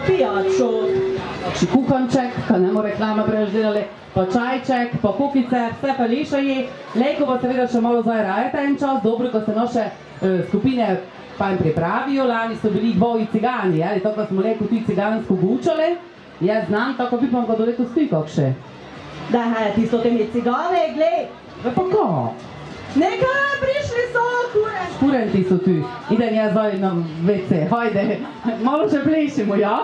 pijačo. Takšni kuhanček, ka ne more reklama preždelali, pa čajček, pa kukice, vse pa leša je. Lejko pa seveda še malo zdaj rajete en čas, dobro, ko se naše skupine pa jim pripravijo. Lani so bili dvoji cigani, ali tako smo lejko tudi cigansko gučali. Jaz znam, tako bi pa ga do leto stoji kakše. Da, ti so temi cigane, glej. Pa ko? Nekaj, prišli so, kuren. Kurenti so tu. Idem jaz zdaj na WC, hajde, malo še plešimo, ja?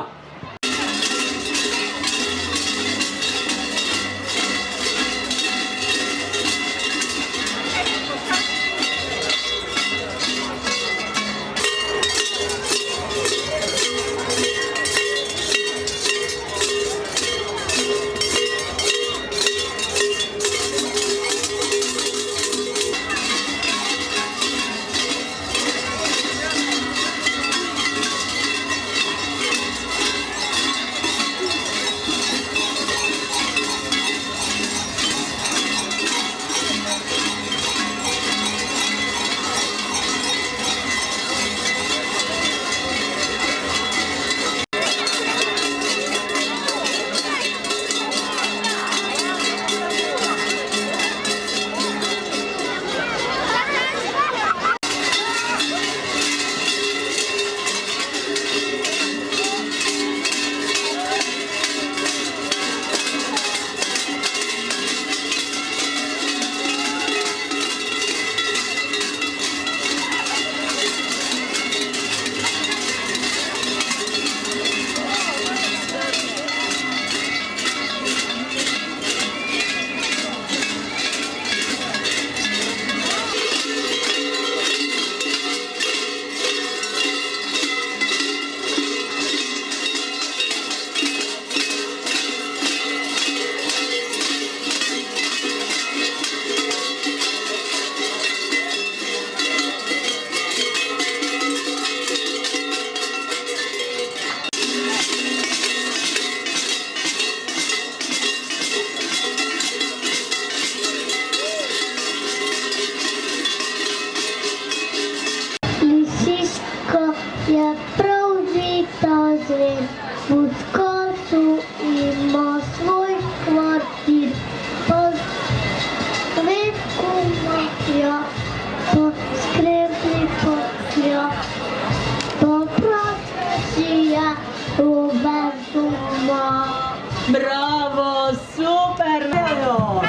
Bravo, super, Leo!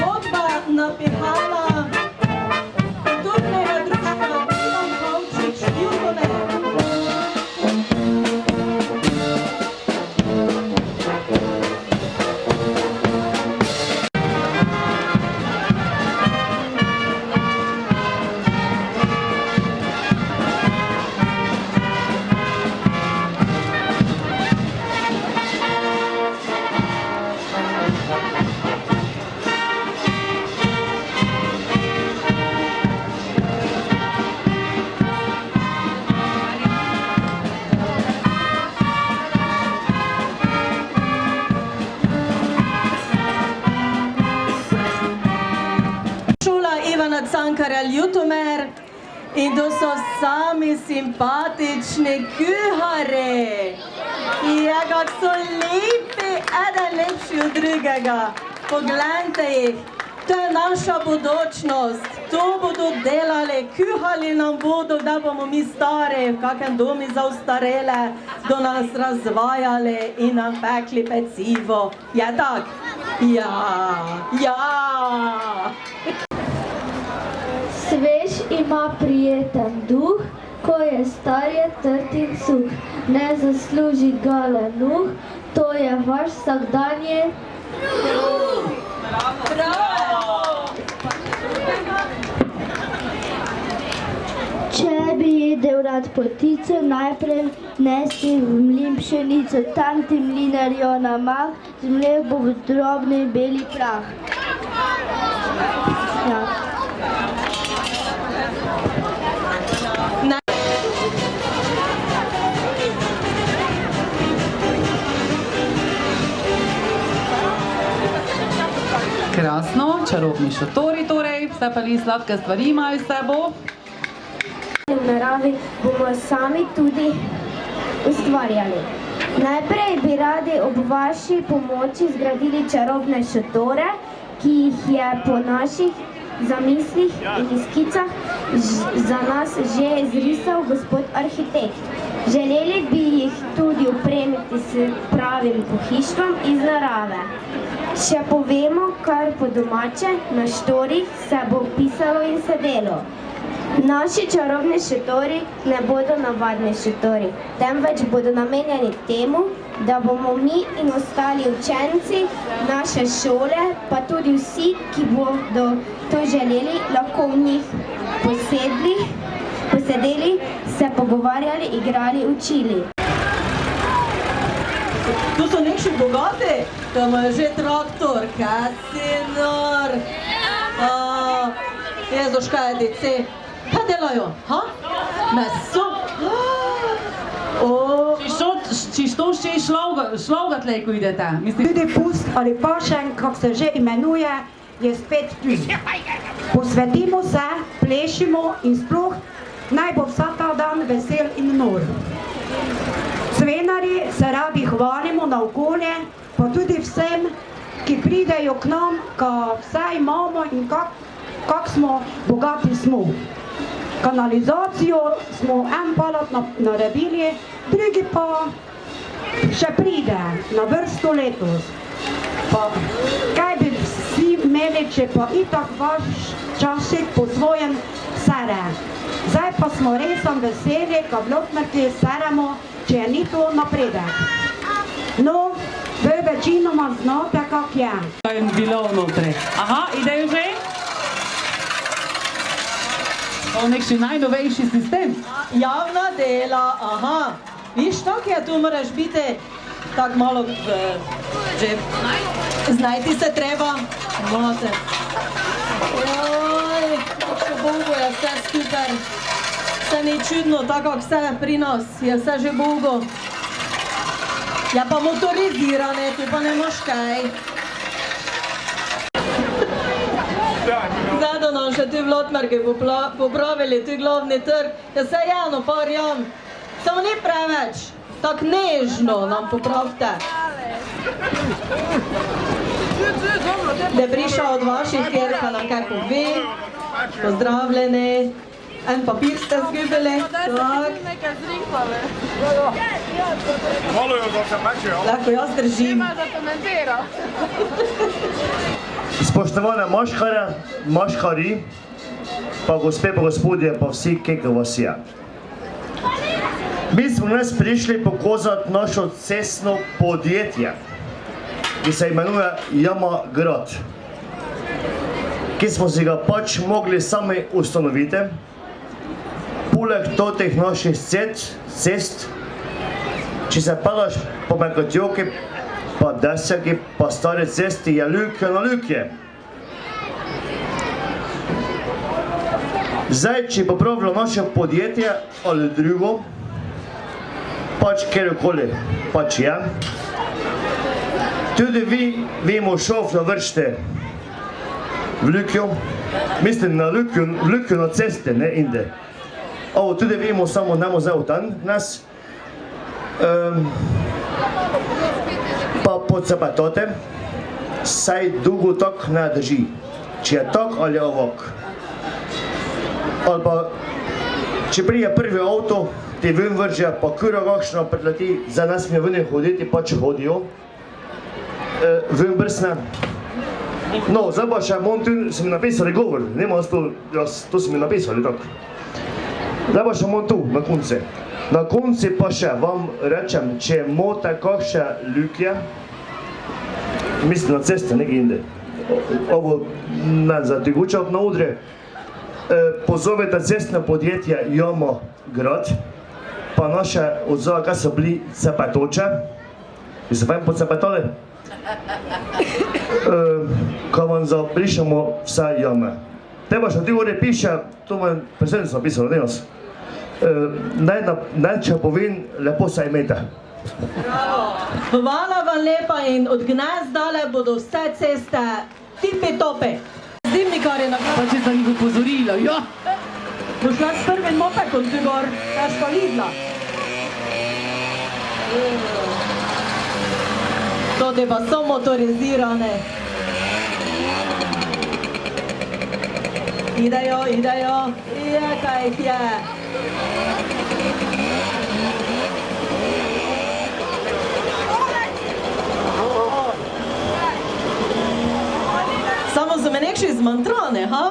Godba napihala kulturnega društva Ivan Kavčič, Ljutomer. Cankarja Ljutomer in to so sami simpatični kuhari. Ja, kak so lepi, eden lepši od drugega. Poglejte jih, to je naša bodočnost. To bodo delali, kuhali nam bodo, da bomo mi stari, v kakem domu za ostarele, do nas razvajali in nam pekli pecivo. Je tak? Ja, ja. Svež ima prijeten duh, ko je star je trd in suh. Ne zasluži ga lenuh, to je vaš vsakdanje kruh. Če bi jedel rad potico, najprej nesi v mlin pšenico, tam ti mlinarjo namah, zmlel bo v drobni beli prah. Ja. Krasno, čarobni šotori torej, vse pa li sladke stvari imajo s sebo. v naravi bomo sami tudi ustvarjali. Najprej bi radi ob vaši pomoči zgradili čarobne šotore, ki jih je po naših zamislih in skicah za nas že izrisal gospod arhitekt. Želeli bi jih tudi opremiti s pravim pohištvom iz narave. Če povemo kar po domače, na štorih se bo pisalo in sedelo. Naši čarobni šotori ne bodo navadni šotori, temveč bodo namenjeni temu, da bomo mi in ostali učenci naše šole, pa tudi vsi, ki bodo to želeli, lahko v njih posedeli, se pogovarjali, igrali, učili. Tu so nekši bogati, tam je že traktor, kaj si nor. Jezuš, kaj je dece? Kaj delajo? Ha? Meso? Čisto še šlovgat lejko idete? Tudi pust ali pašen, kako se že imenuje, je spet tu. Posvetimo se, plešimo in sploh naj bo vsak ta dan vesel in nor. Cvenarji se radi hvalimo na okolje, pa tudi vsem, ki pridejo k nam, ka vse imamo in kak smo bogati smo. Kanalizacijo smo en palat naredili, drugi pa še pride na vrsto letos. Pa kaj bi vsi imeli, če pa itak vaš časik po svojem sere. Zdaj pa smo res veseli, ka v Lotmerki seremo, če ni to napredek. No, vi večinoma znate, kak je. To je bilo vnotri. Aha, idejo že? To je nekši najnovejši sistem. Javna dela, aha. Viš, tako je, tu moraš biti tako malo, že znajti se treba. Imate. Joj, kako Bogu je vse skupaj. Vse ni čudno, tako kako vse pri nas, je vse že Bogu. Ja pa motorizirane, tu pa ne moš kaj. Zdaj, da nam še tu v Lotmerki popravili tu glavni trg, ja se javno par jam. Samo ni preveč, tako nežno nam popravite. Da prišla od vaših, kjer pa nam kaj pove, pozdravljeni. En papir ste zgubili, tak. Lahko jaz držim. Spoštovane maškari, pa gospe pa gospodje, pa vsi, kega vas je. Mi smo danes prišli pokazati našo cestno podjetje, ki se imenuje Jama Grad, ki smo si ga pač mogli sami ustanoviti. Poleg totih naših cest, če se pelaš po Mekotjoki, pa Desjaki, pa stare cesti, je lukje na lukje. Zdaj, če popravilo naše podjetje ali drugo, pač kjerkoli pač je, tudi vi mu šov navršite v lukjo, mislim na lukjo na ceste, ne inde. Ovo, tudi vi mu samo nemo zdaj tam nas, pa podcepatote, saj dolgo tak ne drži, če je tak ali ovak. Ali pa, če prije prvi avto, ti ven vrže, pa kura kakšna predleti, za nas mi ven hoditi, pa če hodijo, ven brsne. No, zdaj pa še, tu so mi napisali govor, nema jaz, to so mi napisali tako. Zdaj pa še tu, na konci. Na konci pa še vam rečem, če imate kakšne lukje, mislim na ceste, nekaj inde, ovo ne zategučat na udre, pozovete cestne podjetje Jama Grad, pa naše odzove, kaj so bili cepetoče, bi se fajn pocepetali, ko vam zabrišemo vse jame. Te pa še ti gore piše, to vam predsednica napisala, ne jaz. Naj če povem, lepo se imejte. Hvala vam lepa in od Gnezdale bodo vse ceste tipi topi. Zimnikar je na Pa če za njih upozorilo, jo! Boš šla s prvim mopekom tu gor, daš pa Lidla. To te pa so motorizirane. Idejo, je kaj jih je. Samo so me nekši zmantrane, ha?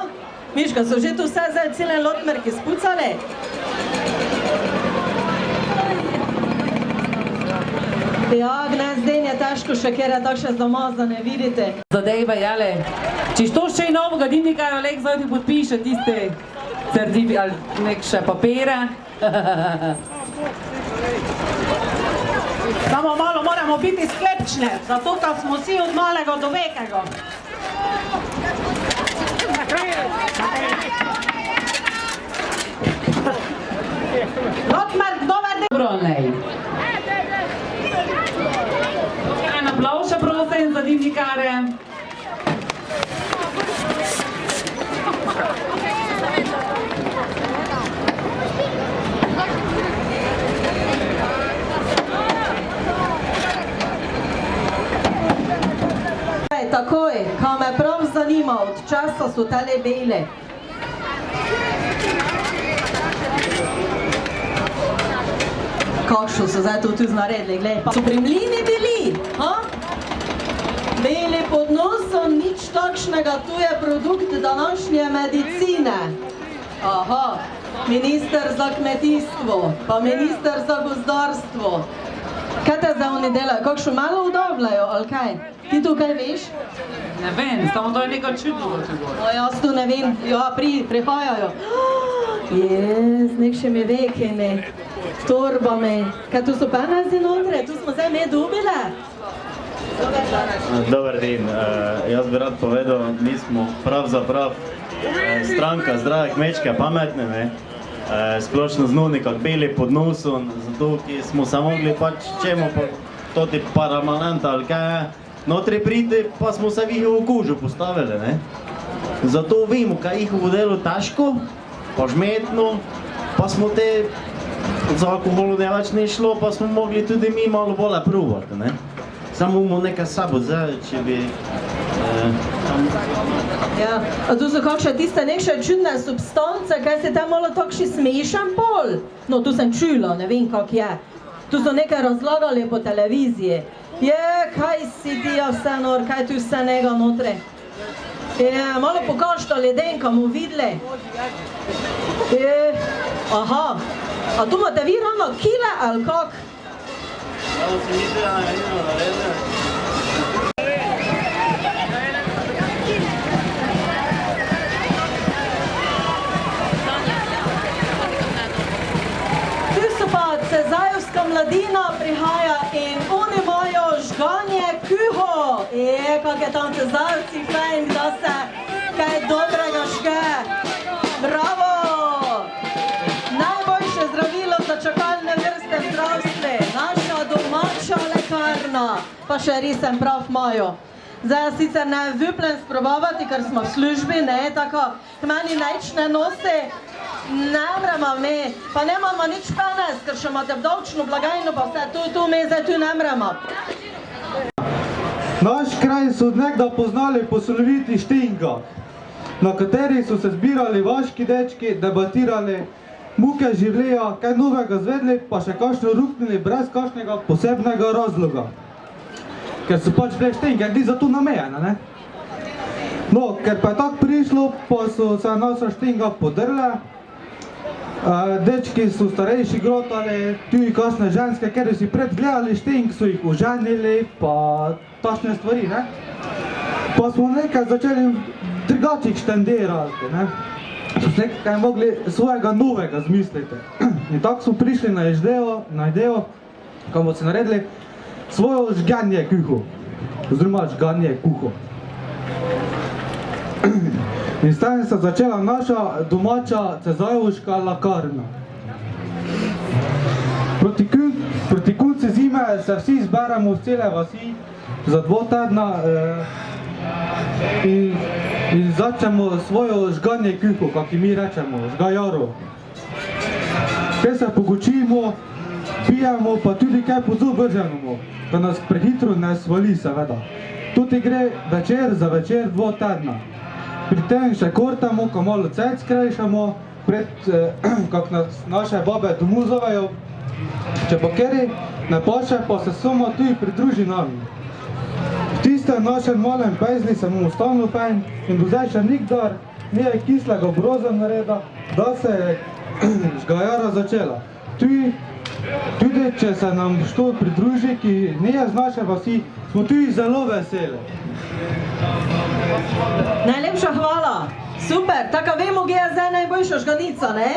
Miška, so že tu vse zdaj cele lotmerke spucale? Ja, gnes den je težko še, ker je tako še zamazane, vidite. Zadejva, jale. Če što še i novega dimnika, Alek zdaj ti podpiše tiste certifi ali nek še papire. Samo malo moramo biti sklepčne, zato da smo vsi od malega do velikega. Lotmer, dober dan. Dobro, nej. En aplavz še prosim za dimnikare. Takoj, kaj me prav zanima, od časa so tale bele. Kakšno so zdaj to tu naredili, glej, pa so pri mlini bili, ha? Beli pod nosom, nič takšnega, tu je produkt današnje medicine. Aha, minister za kmetijstvo, pa minister za gozdarstvo. Kaj te zdaj oni delajo, kakšno malo udavljajo, ali kaj? Ti tu kaj veš? Ne vem, samo to je nekaj čudno. O, jaz tu ne vem, ja, prihajajo. Jez, nekše mi vekene, torbami. Kaj tu so penezi notre, tu smo zdaj me dobile? Dobar dan, jaz bi rad povedal, mi smo pravzaprav stranka zdrave kmečke pametne, ne? Splošno znani kak beli pod nosom, zato ki smo se mogli pač čemu pa toti paramanent ali kaj notri priti, pa smo se v njihovo kožo postavili, ne? Zato vemo, kaj njihovo delo težko, pa žmetno, pa smo te z alkoholu ne več ne šlo, pa smo mogli tudi mi malo bolje provati, ne? Samo bomo nekaj sabo zdaj, če bi... Ja, a tu so kakšne tiste nekše čudne substance, kaj se tam malo takši smešen pol? No, tu sem čula, ne vem kak je. Tu so nekaj razlagali po televiziji. Je, kaj si ti ja vse nor, kaj tu vse njega notre? Je, malo pokažite ljudem, kam bomo videli. Je, aha, a tu imate vi ravno kile ali kak? Cezajevska mladina prihaja in oni imajo žganje kuho. Kak je tam Cezajevci fajn, da se kaj dobrega žge. Bravo! Najboljše zdravilo za čakalne vrste v zdravstvu, naša domača lekarna, pa še risen prav imajo. Zdaj sicer ne vyplem sprobavati, ker smo v službi, ne, tako k meni nič ne nosi. Ne mremo mi, pa nemamo nič penez, ker še imate davčno blagajno, pa vse tu mi zdaj tu ne mremo. Naš kraj so odnegda poznali po sloviti štingah, na katerih so se zbirali vaški dečki, debatirali, muke življenja, kaj novega zvedli, pa še kakšno ruknili brez kakšnega posebnega razloga. Ker so pač bile štinge, gli za to namejene, ne? No, ker pa je tako prišlo, pa so se naša štinga podrle, dečki so starejši grotali, tudi kasne ženske, ker si predgledali šting, so jih oženili, pa tašne stvari, ne? Pa smo nekaj začeli drugačih štendirati, ne? So se nekaj mogli svojega novega zmisliti. In tako smo prišli na idejo, ko bomo si naredili svojo žganje kuho, oziroma žganje kuho. In s tem se začela naša domača cezajevška lekarna. Proti koncu zime se vsi zberemo v cele vasi za 2 tedna in začnemo svojo žganje kuho, kako mi rečemo, žgajaro. Kaj se pogočimo, pijemo, pa tudi kaj po zub vržemo, da nas prehitro ne svali seveda. Tudi gre večer za večer 2 tedna. Pri tem še kortamo, ko malo cajt skrajšamo, kak nas naše babe domu zovejo. Če pa keri ne paše, pa se samo tudi pridruži nami. V tistem našem malem pejzli se bomo stalno fajn in do zdaj še nikdar nije kislega obroza nareda, da se je žgajara začela. Tudi če se nam što pridruži, ki nije z naše vasi, smo tudi zelo veseli. Najlepša hvala. Super, tako vemo, kje je zdaj najboljša žganica, ne?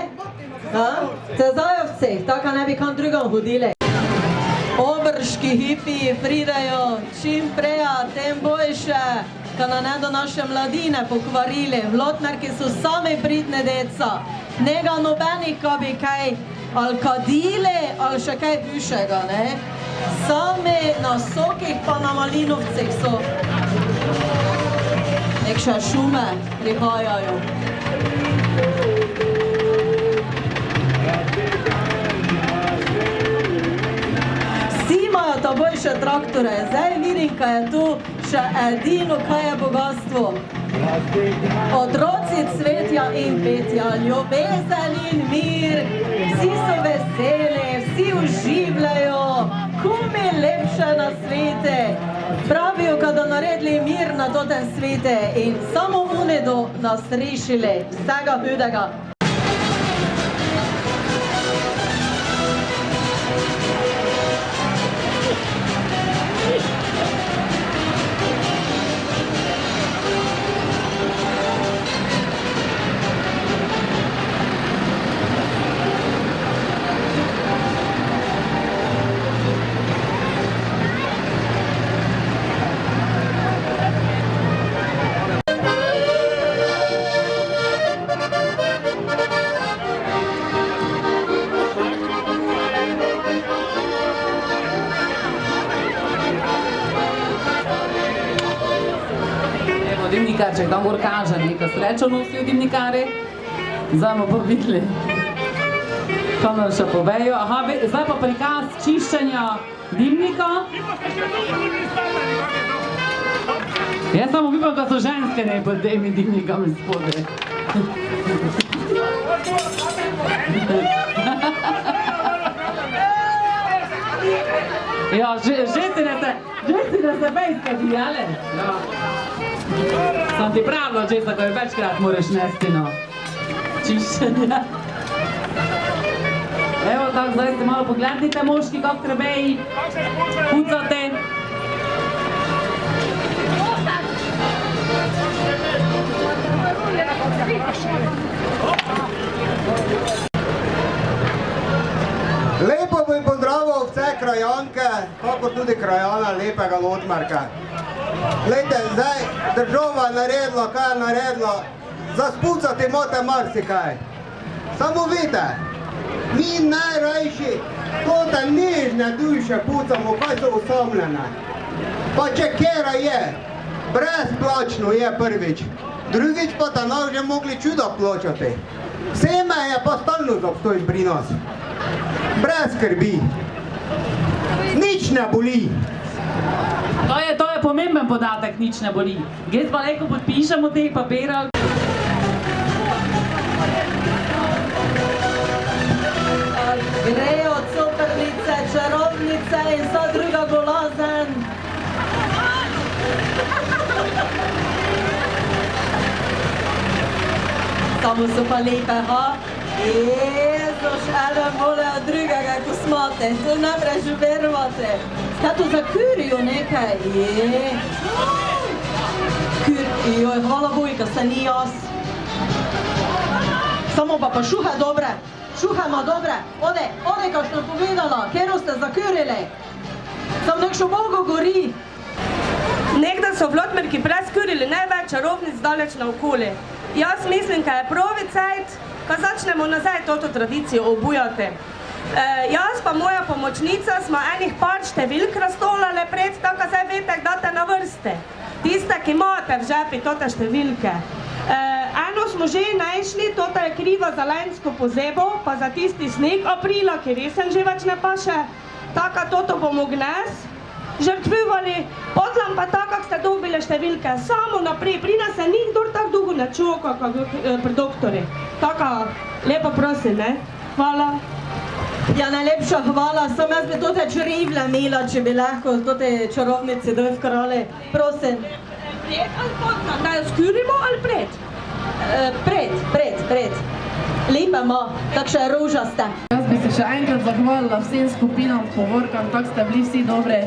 Te zajovci, tako ne bi kam drugam hodili. Obrški hipiji pridajo čim preja, tem boljše, ka na ne do naše mladine pokvarili. Vlotmerki so sami pridne deca. Nega nobenih, ko bi kaj ali kadili, ali še kaj bivšega, ne? Sami na sokih pa na malinovcih so. Nekše šume prihajajo. Vsi imajo ta boljše traktore, zdaj vidim, kaj je tu še edino, kaj je bogatstvo. Otroci cvetja in petja, ljubezen in mir, vsi so veseli, vsi uživajo, kumi lepše na svete. Pravijo, kada naredili mir na totem svete in samo unedo nas rešili vsega hudega. Dimnikarček tam gor kaže, nekaj srečo nosijo dimnikari. Zdaj bomo pa videli, kaj nam še povejo. Aha, zdaj pa prikaz čiščenja dimnika. Jaz samo upam, da so ženske ne pod temi dimnikami spodaj. Ja, ženske se bejskati, jale? Ja. Sam ti pravila, Česa, ko je večkrat moraš nesti, no. Čiščenje. Evo, tako, zdaj se malo poglednite, moški, kako trebeji. Pucate. Lepo bi pozdravil vse krajanke, kako tudi krajana lepega Lotmarka. Glejte, zdaj država naredila, kaj je naredila, za spucati imate marsikaj. Samo vidite, mi najrajši tote nežne duše pucamo, kaj so osamljene. Pa če kera je, brezplačno je prvič, drugič pa ta nas že mogli čuda plačati. Seme je pa stalno zabstojn pri nas. Brez skrbi. Nič ne boli. To je pomemben podatek, nič ne boli. Gre pa leko podpišemo teh papirov. Grejo coprnice, čarovnice in vsa druga golazen. Samo so pa lepe, ha? Jezuš, eden bolje od drugega kosmate, to ne prežubervate. Kaj to zakurijo nekaj? Joj, hvala Bojka, se ni jaz. Samo pa šuhe dobre, šuhe ima dobre. Ode, kaj što povedala, kjero ste zakurili. Sam nekšo Bogo gori. Nekdaj so v Lotmerki preskurili največ čarovnic daleč naokoli. Jaz mislim, kaj je pravi cajt, ko začnemo nazaj toto tradicijo obujati. Jaz pa moja pomočnica smo enih par številk razstolale pred, tako zdaj vete, kdate na vrste. tiste, ki imate v žepi tote številke. Eno smo že našli, toto je kriva za lansko pozebo, pa za tisti sneg aprila, ki resen že več ne paše. Taka toto bomo gnes žrtvivali, potom pa tako, kak ste dobili številke, samo naprej, pri nas se nikdor tako dolgo ne čuka, kot pri doktori. Taka, lepo prosim, ne? Hvala. Ja, najlepša hvala, sem jaz bi tote črivle imela, če bi lahko tote čarovnice doj vkrale. Prosim. Pred ali potom? Da jo skurimo ali pred? Pred. Lepa ima, takšne rožaste. Jaz bi se še enkrat zahvalila vsem skupinam, povorkam, tako ste bili vsi dobre.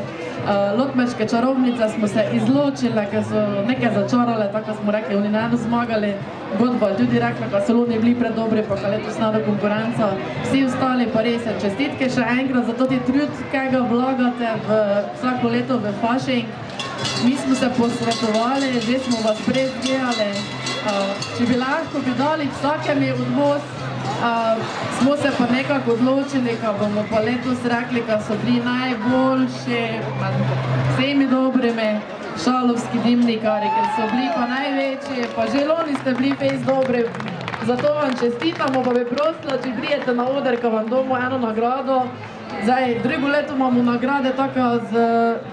Lotmeške čarovnice smo se izločile, ker so nekaj začarale, tako smo rekli, oni ne eno zmagali. Godba tudi rekla, da so oni bili predobri, pa ka letos nada konkurenca. Vsi ostali pa res čestitke še enkrat za toti trud, kaj ga vlagate vsako leto v fašing. Mi smo se posvetovali, že smo vas prej zgledali. Če bi lahko bi dali vsakemi odvoz, smo se pa nekako odločili, ka bomo pa letos rekli, ka so bili najboljši, vsemi dobrimi šalovski dimnikari, ker so bili pa največji, pa že loni ste bili fejs dobri. Zato vam čestitamo, pa bi prosila, če prijete na oder, ka vam domo eno nagrado. Zdaj, drugo leto imamo nagrade, tako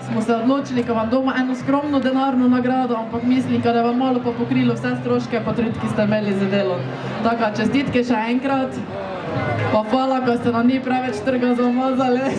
smo se odločili, ka vam doma eno skromno denarno nagrado, ampak mislim, da vam malo pa pokrilo vse stroške pa trud, ki ste imeli za delo. Tako, čestitke še enkrat, pa hvala, ko ste nam ni preveč trga zamazali.